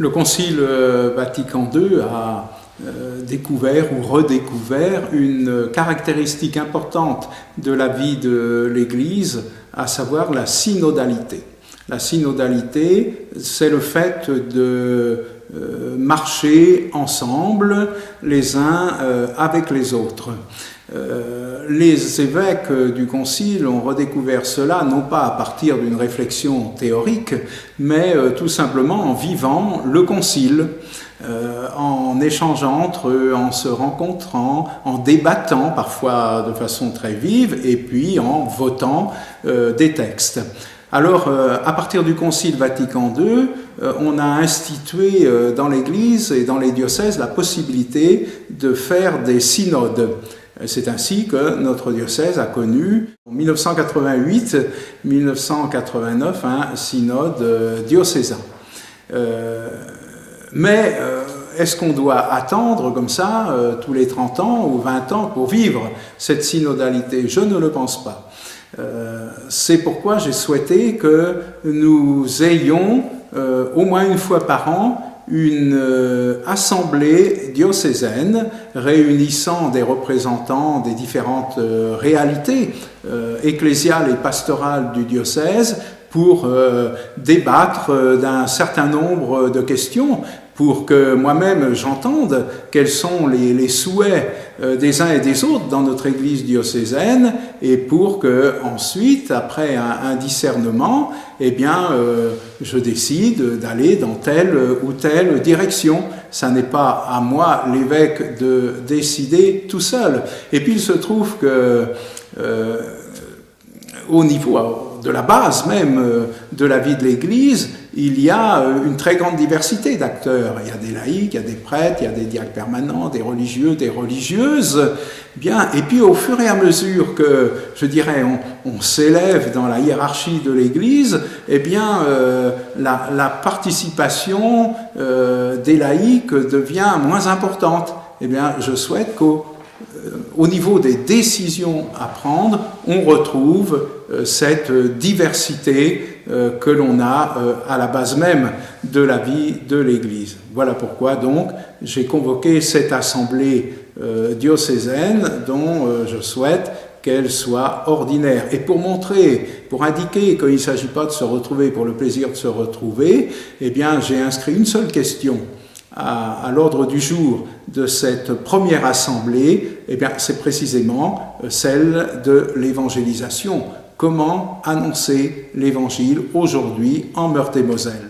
Le Concile Vatican II a découvert ou redécouvert une caractéristique importante de la vie de l'Église, à savoir la synodalité. La synodalité, c'est le fait de marcher ensemble les uns avec les autres. Les évêques du Concile ont redécouvert cela non pas à partir d'une réflexion théorique, mais tout simplement en vivant le Concile, en échangeant entre eux, en se rencontrant, en débattant parfois de façon très vive et puis en votant des textes. Alors, à partir du Concile Vatican II, on a institué dans l'Église et dans les diocèses la possibilité de faire des synodes. C'est ainsi que notre diocèse a connu, en 1988-1989, un synode diocésain. Mais est-ce qu'on doit attendre comme ça tous les 30 ans ou 20 ans pour vivre cette synodalité? Je ne le pense pas. C'est pourquoi j'ai souhaité que nous ayons au moins une fois par an une assemblée diocésaine réunissant des représentants des différentes réalités ecclésiales et pastorales du diocèse pour débattre d'un certain nombre de questions, pour que moi-même j'entende quels sont les souhaits des uns et des autres dans notre Église diocésaine, et pour que ensuite, après un discernement, eh bien, je décide d'aller dans telle ou telle direction. Ça n'est pas à moi, l'évêque, de décider tout seul. Et puis il se trouve que au niveau de la base même de la vie de l'Église, il y a une très grande diversité d'acteurs. Il y a des laïcs, il y a des prêtres, il y a des diacres permanents, des religieux, des religieuses. Bien, et puis au fur et à mesure que, je dirais, on s'élève dans la hiérarchie de l'Église, eh bien, la participation des laïcs devient moins importante. Eh bien, je souhaite qu'au niveau des décisions à prendre, on retrouve cette diversité que l'on a à la base même de la vie de l'Église. Voilà pourquoi donc j'ai convoqué cette assemblée diocésaine dont je souhaite qu'elle soit ordinaire. Et pour indiquer qu'il ne s'agit pas de se retrouver pour le plaisir de se retrouver, eh bien j'ai inscrit une seule question à l'ordre du jour de cette première assemblée. Eh bien, c'est précisément celle de l'évangélisation. Comment annoncer l'Évangile aujourd'hui en Meurthe-et-Moselle?